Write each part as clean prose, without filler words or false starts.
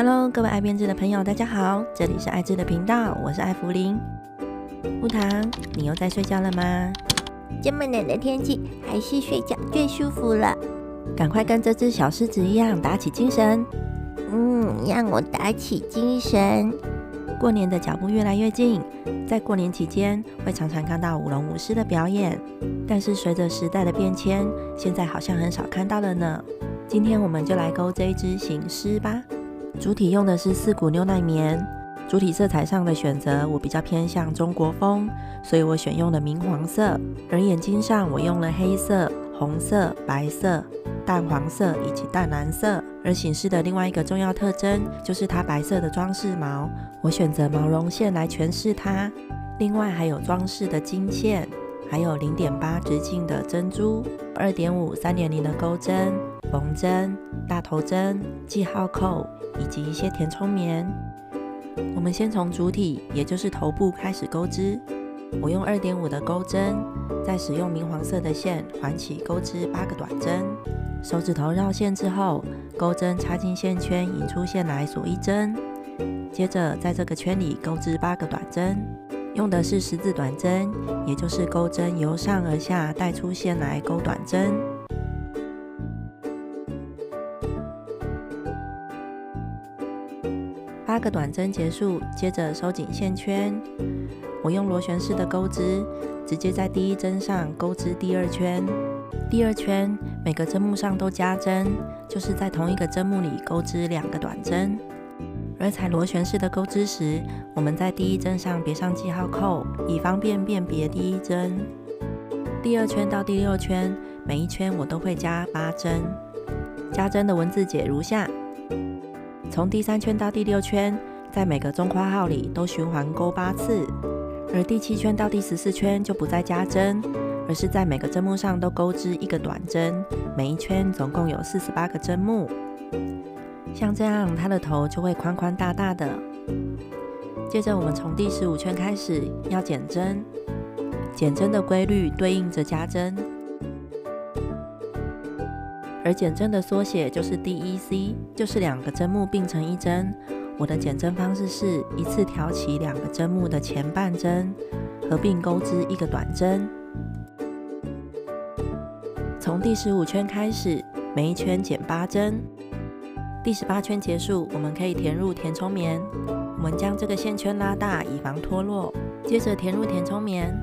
Hello， 各位爱编织的朋友，大家好，这里是爱织的频道，我是艾芙琳。乌糖，你又在睡觉了吗？这么冷的天气，还是睡觉最舒服了。赶快跟这只小狮子一样打起精神。让我打起精神。过年的脚步越来越近，在过年期间会常常看到舞龙舞狮的表演，但是随着时代的变迁，现在好像很少看到了呢。今天我们就来钩这一只行狮吧。主体用的是4股牛奶棉，主体色彩上的选择我比较偏向中国风，所以我选用了明黄色，而眼睛上我用了黑色、红色、白色、淡黄色以及淡蓝色。而行狮的另外一个重要特征就是它白色的装饰毛，我选择毛绒线来诠释它。另外还有装饰的金线，还有 0.8 直径的珍珠， 2.5、3.0 的钩针、缝针、大头针、记号扣以及一些填充棉。我们先从主体，也就是头部开始钩织。我用 2.5 的钩针，再使用明黄色的线环起钩织8个短针，手指头绕线之后，钩针插进线圈，引出线来锁1针，接着在这个圈里钩织8个短针，用的是十字短针，也就是钩针由上而下带出线来钩短针。8个短针结束，接着收紧线圈。我用螺旋式的钩织，直接在第1针上钩织第2圈。第2圈每个针目上都加针，就是在同一个针目里钩织2个短针。而采螺旋式的钩织时，我们在第1针上别上记号扣，以方便辨别第1针。第2圈到第6圈，每一圈我都会加8针。加针的文字解如下：从第3圈到第6圈，在每个中括号里都循环钩8次，而第7圈到第14圈就不再加针，而是在每个针目上都钩织1个短针，每一圈总共有48个针目。像这样，它的头就会宽宽大大的。接着我们从第15圈开始要减针，减针的规律对应着加针，而减针的缩写就是 DEC， 就是2个针目并成1针。我的减针方式是一次挑起2个针目的前半针，合并钩织1个短针。从第15圈开始，每一圈减8针。第18圈结束，我们可以填入填充棉。我们将这个线圈拉大，以防脱落。接着填入填充棉。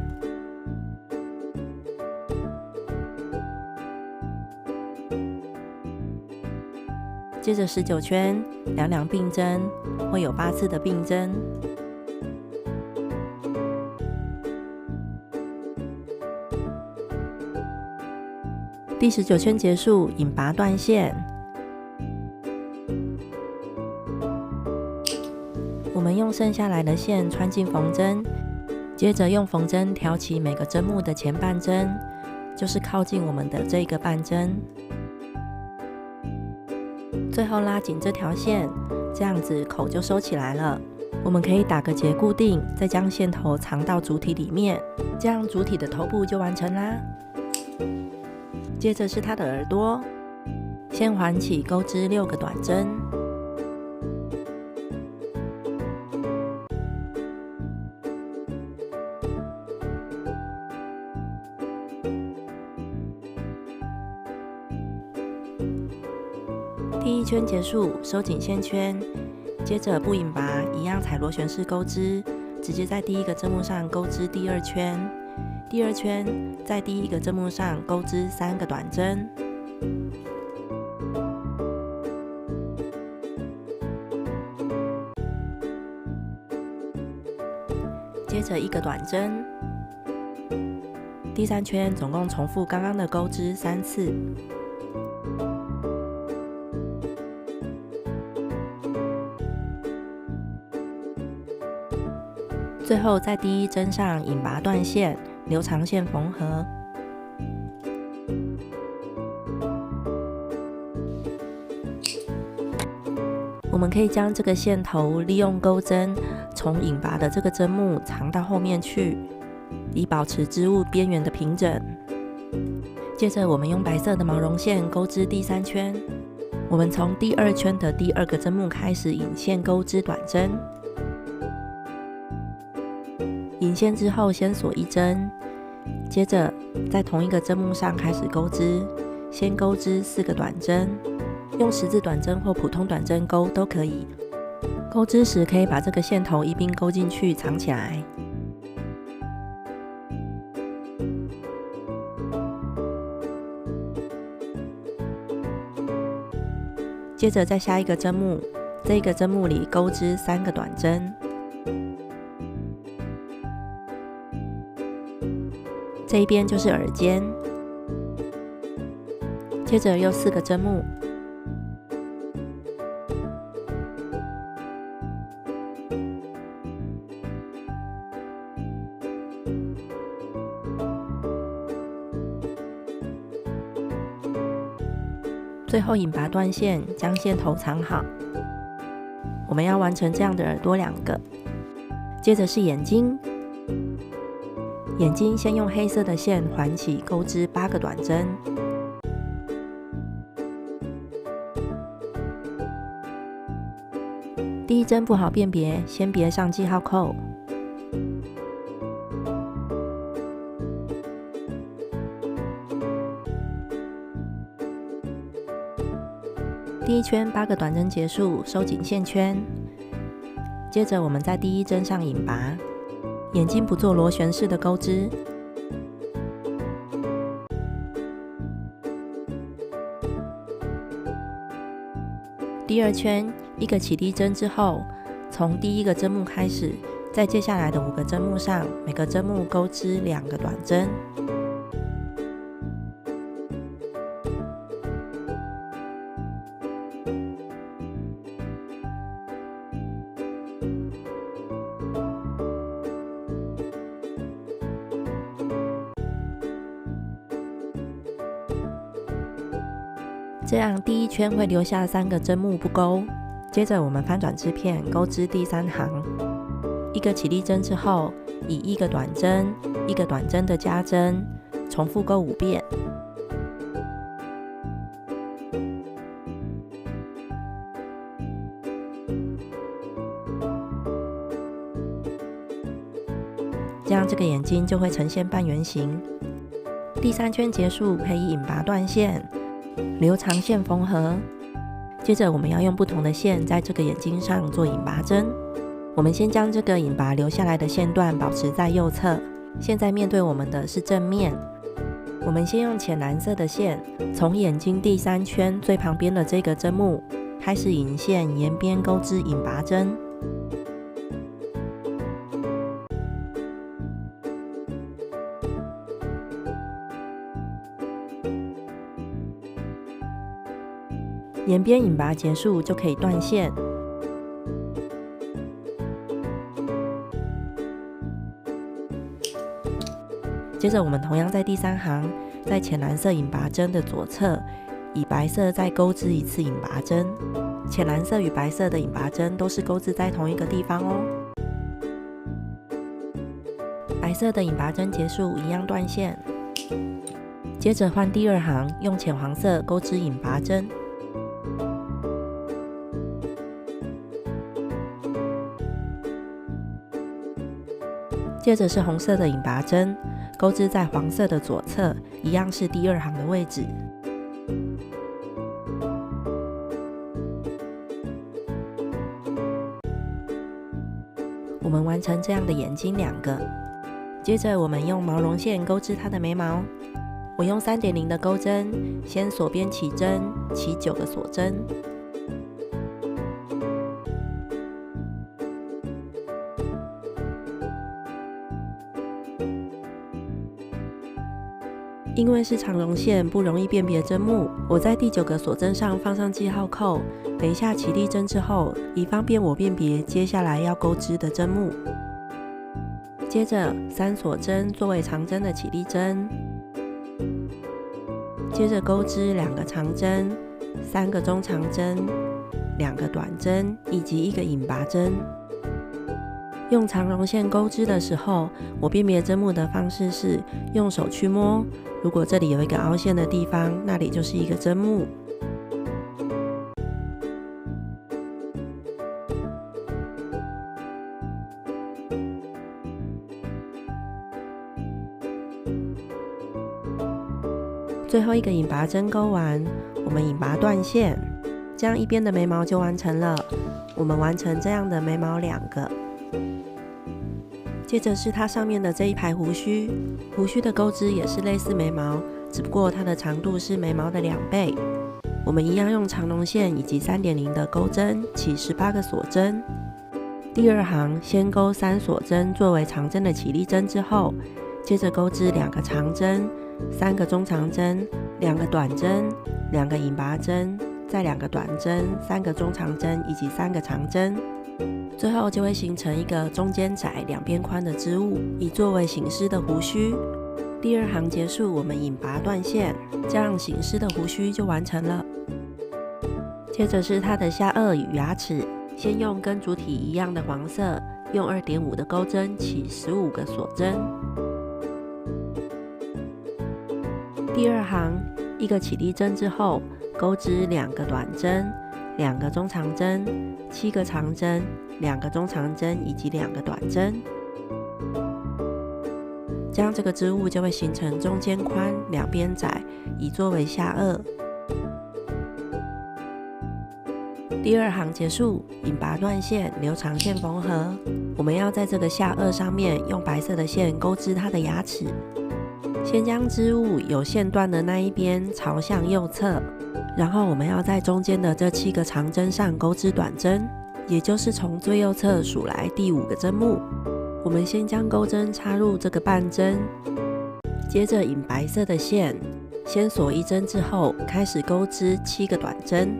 接着19圈，两并针，会有8次的并针。第19圈结束，引拔断线。我们用剩下来的线穿进缝针，接着用缝针挑起每个针目的前半针，就是靠近我们的这个半针。最后拉紧这条线，这样子口就收起来了。我们可以打个结固定，再将线头藏到主体里面，这样主体的头部就完成啦。接着是它的耳朵，先环起钩织6个短针。第1圈结束，收紧线圈，接着不引拔，一样采螺旋式钩织，直接在第1个针目上钩织第2圈。第2圈在第1个针目上钩织3个短针。接着1个短针。第3圈总共重复刚刚的钩织3次。最后在第1针上引拔断线，留长线缝合。我们可以将这个线头利用钩针从引拔的这个针目藏到后面去，以保持织物边缘的平整。接着我们用白色的毛绒线钩织第3圈，我们从第2圈的第2个针目开始引线钩织短针，引线之后先锁1针，接着在同一个针目上开始钩织，先钩织4个短针，用十字短针或普通短针钩都可以。钩织时可以把这个线头一并钩进去藏起来。接着在下一个针目，这个针目里钩织3个短针，这一边就是耳尖。接着又4个针目，最后引拔断线，将线头藏好。我们要完成这样的耳朵2个。接着是眼睛，眼睛先用黑色的线环起钩织8个短针，第1针不好辨别，先别上记号扣。第1圈8个短针结束，收紧线圈。接着我们在第1针上引拔，眼睛不做螺旋式的钩织。第2圈1个起立针之后，从第1个针目开始，在接下来的5个针目上，每个针目钩织2个短针。这样第1圈会留下3个针目不钩。接着我们翻转织片，钩织第3行。1个起立针之后，以1个短针、1个短针的加针，重复钩5遍。这样这个眼睛就会呈现半圆形。第3圈结束，可以引拔断线，留长线缝合。接着我们要用不同的线在这个眼睛上做引拔针。我们先将这个引拔留下来的线段保持在右侧。现在面对我们的是正面。我们先用浅蓝色的线，从眼睛第3圈最旁边的这个针目开始引线，沿边钩织引拔针。沿边引拔结束就可以断线。接着我们同样在第3行，在浅蓝色引拔针的左侧，以白色再钩织1次引拔针。浅蓝色与白色的引拔针都是钩织在同一个地方哦。白色的引拔针结束，一样断线。接着换第2行，用浅黄色钩织引拔针。接着是红色的引拔针，钩织在黄色的左侧，一样是第2行的位置。我们完成这样的眼睛2个。接着我们用毛绒线钩织它的眉毛。我用3.0的钩针，先锁边起针，起9个锁针。因为是长绒线，不容易辨别针目，我在第9个锁针上放上记号扣，等一下起立针之后，以方便我辨别接下来要钩织的针目。接着3锁针作为长针的起立针，接着钩织2个长针、3个中长针、2个短针以及1个引拔针。用长绒线钩织的时候，我辨别针目的方式是用手去摸，如果这里有一个凹陷的地方，那里就是一个针目。最后一个引拔针钩完，我们引拔断线，这样一边的眉毛就完成了。我们完成这样的眉毛2个。接着是它上面的这一排胡须，胡须的钩织也是类似眉毛，只不过它的长度是眉毛的2倍。我们一样用长龙线以及3.0的钩针起18个锁针。第2行先钩3锁针作为长针的起立针之后，接着钩织2个长针、3个中长针、2个短针、2个引拔针，再2个短针、3个中长针以及3个长针。最后就会形成一个中间窄、两边宽的织物，以作为醒狮的胡须。第2行结束，我们引拔断线，这样醒狮的胡须就完成了。接着是它的下颚与牙齿，先用跟主体一样的黄色，用2.5的钩针起15个锁针。第2行一个起立针之后，钩织2个短针、2个中长针、7个长针、2个中长针以及2个短针，这样这个织物就会形成中间宽、两边窄，以作为下颚。第2行结束，引拔断线，留长线缝合。我们要在这个下颚上面用白色的线钩织它的牙齿。先将织物有线段的那一边朝向右侧，然后我们要在中间的这7个长针上钩织短针，也就是从最右侧数来第5个针目。我们先将钩针插入这个半针，接着引白色的线，先锁1针之后，开始钩织7个短针。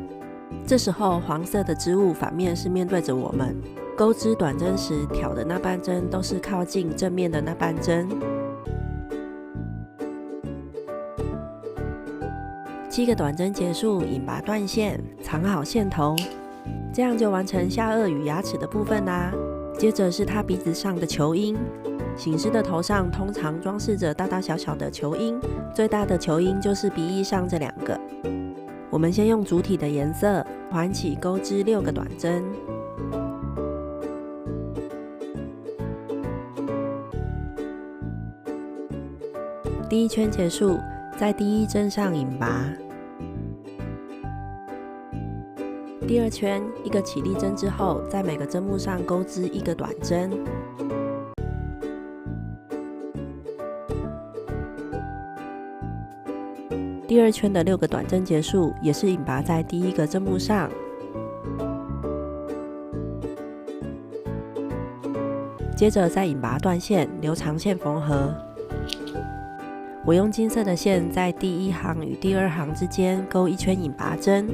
这时候黄色的织物反面是面对着我们，钩织短针时挑的那半针都是靠近正面的那半针。7个短针结束，引拔断线，藏好线头，这样就完成下颚与牙齿的部分啦。接着是它鼻子上的球缨，醒狮的头上通常装饰着大大小小的球缨，最大的球缨就是鼻翼上这2个。我们先用主体的颜色环起钩织6个短针，第1圈结束，在第1针上引拔。第2圈一个起立针之后，在每个针目上钩织1个短针。第2圈的6个短针结束，也是引拔在第1个针目上。接着再引拔断线，留长线缝合。我用金色的线在第1行与第2行之间钩1圈引拔针。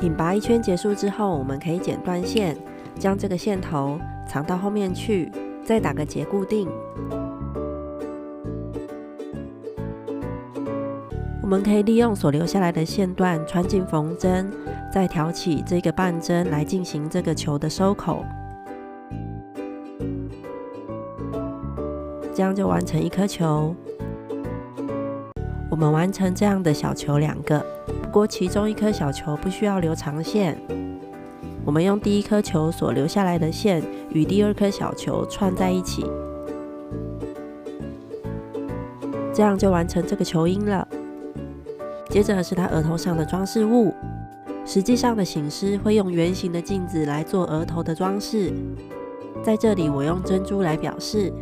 引拔1圈结束之后，我们可以剪断线，将这个线头藏到后面去，再打个结固定。我们可以利用所留下来的线段穿进缝针，再挑起这个半针来进行这个球的收口，这样就完成一颗球。我们完成这样的小球2个，不过其中1颗小球不需要留长线。我们用第1颗球所留下来的线与第2颗小球串在一起，这样就完成这个球缨了。接着是它额头上的装饰物，实际上的醒狮会用圆形的镜子来做额头的装饰，在这里我用珍珠来表示。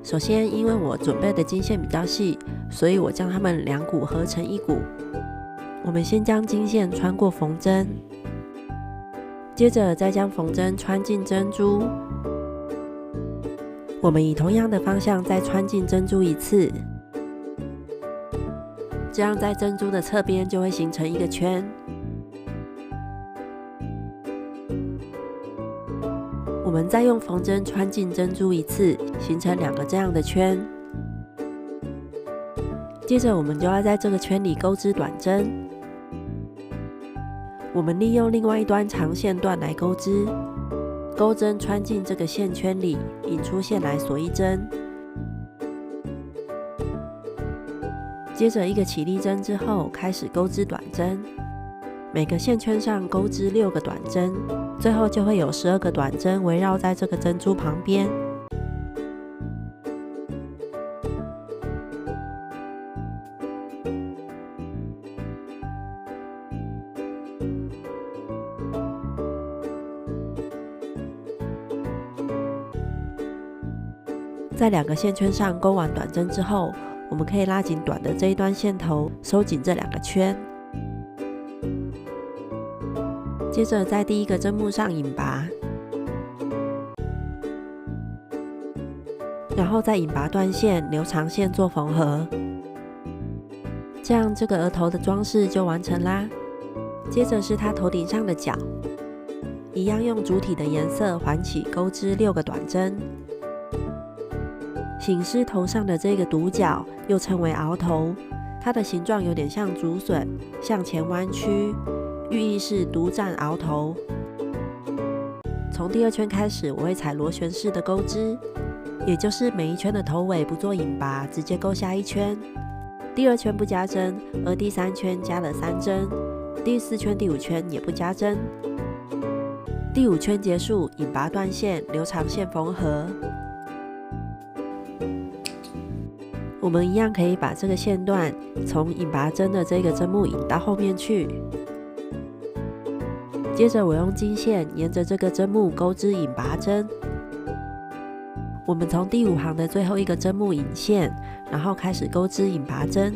首先，因为我准备的金线比较细，所以我将它们2股合成1股。我们先将金线穿过缝针，接着再将缝针穿进珍珠。我们以同样的方向再穿进珍珠1次，这样在珍珠的侧边就会形成一个圈。我们再用缝针穿进珍珠1次，形成2个这样的圈。接着我们就要在这个圈里钩织短针。我们利用另外一端长线段来钩织，钩针穿进这个线圈里，引出线来锁1针。接着一个起立针之后，开始钩织短针。每个线圈上钩织6个短针，最后就会有12个短针围绕在这个珍珠旁边。在2个线圈上钩完短针之后，我们可以拉紧短的这一端线头，收紧这2个圈。接着在第1个针目上引拔，然后再引拔断线，留长线做缝合，这样这个额头的装饰就完成啦。接着是它头顶上的角，一样用主体的颜色环起钩织6个短针。醒狮头上的这个独角又称为鳌头，它的形状有点像竹笋，向前弯曲，寓意是独占鳌头。从第2圈开始，我会采螺旋式的钩织，也就是每一圈的头尾不做引拔，直接钩下1圈。第2圈不加针，而第3圈加了3针，第4圈、第5圈也不加针。第5圈结束，引拔断线，留长线缝合。我们一样可以把这个线段从引拔针的这个针目引到后面去。接着我用金线沿着这个针目钩织引拔针。我们从第5行的最后一个针目引线，然后开始钩织引拔针。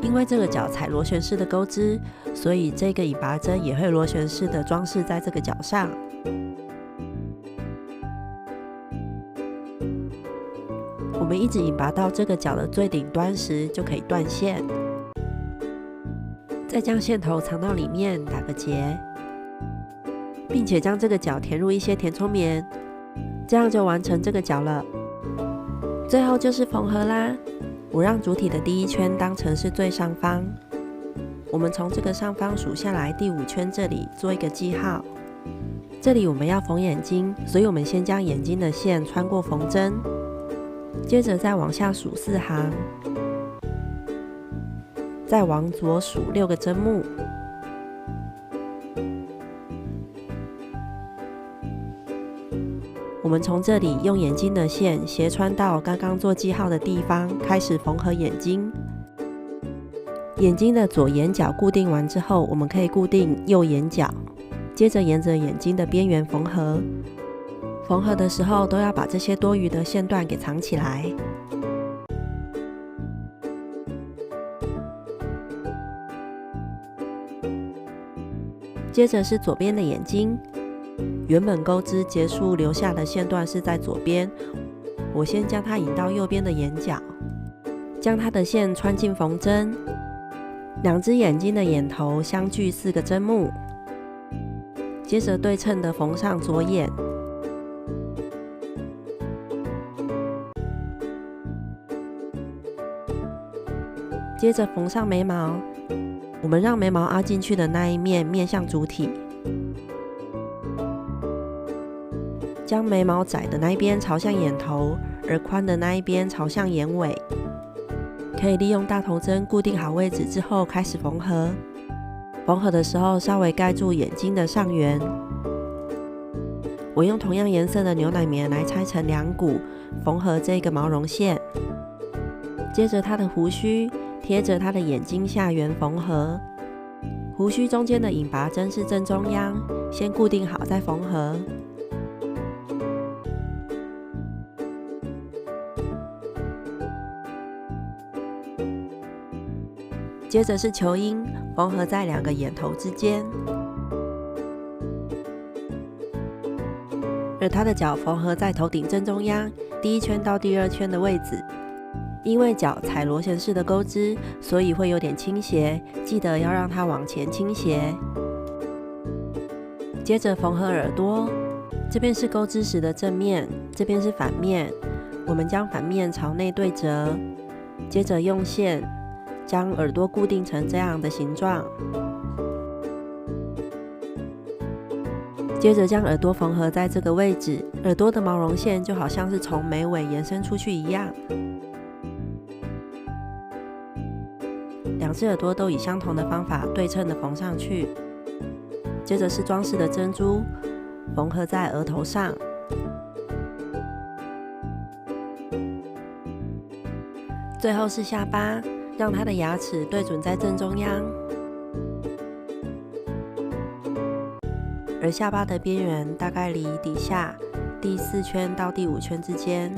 因为这个角采螺旋式的钩织，所以这个引拔针也会螺旋式的装饰在这个角上。我们一直引拔到这个角的最顶端时，就可以断线。再将线头藏到里面，打个结，并且将这个角填入一些填充棉，这样就完成这个角了。最后就是缝合啦。我让主体的第1圈当成是最上方，我们从这个上方数下来第5圈这里做一个记号。这里我们要缝眼睛，所以我们先将眼睛的线穿过缝针，接着再往下数4行，再往左数6个针目。我们从这里用眼睛的线斜穿到刚刚做记号的地方，开始缝合眼睛。眼睛的左眼角固定完之后，我们可以固定右眼角，接着沿着眼睛的边缘缝合。缝合的时候都要把这些多余的线段给藏起来。接着是左边的眼睛，原本钩织结束留下的线段是在左边，我先将它引到右边的眼角，将它的线穿进缝针，2只眼睛的眼头相距4个针目，接着对称的缝上左眼。接着缝上眉毛，我们让眉毛凹进去的那一面面向主体，将眉毛窄的那一边朝向眼头，而宽的那一边朝向眼尾。可以利用大头针固定好位置之后开始缝合。缝合的时候稍微盖住眼睛的上缘。我用同样颜色的牛奶棉来拆成2股，缝合这个毛绒线。接着它的胡须贴着它的眼睛下缘缝合，胡须中间的引拔针是正中央，先固定好再缝合。接着是球缨，缝合在2个眼头之间，而它的角缝合在头顶正中央，第1圈到第2圈的位置。因为角采螺旋式的钩织，所以会有点倾斜，记得要让它往前倾斜。接着缝合耳朵，这边是钩织时的正面，这边是反面，我们将反面朝内对折，接着用线将耳朵固定成这样的形状，接着将耳朵缝合在这个位置，耳朵的毛绒线就好像是从眉尾延伸出去一样。两只耳朵都以相同的方法对称的缝上去。接着是装饰的珍珠，缝合在额头上。最后是下巴，让它的牙齿对准在正中央，而下巴的边缘大概离底下第4圈到第5圈之间，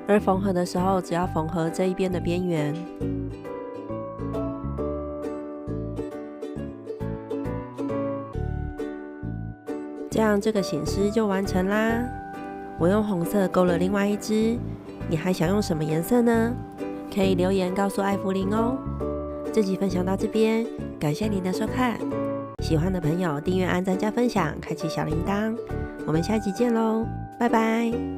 而缝合的时候只要缝合这一边的边缘。这样这个醒狮就完成啦。我用红色勾了另外一只，你还想用什么颜色呢？可以留言告诉艾芙琳哦。这集分享到这边，感谢您的收看。喜欢的朋友订阅、按赞、加分享，开启小铃铛。我们下集见喽，拜拜。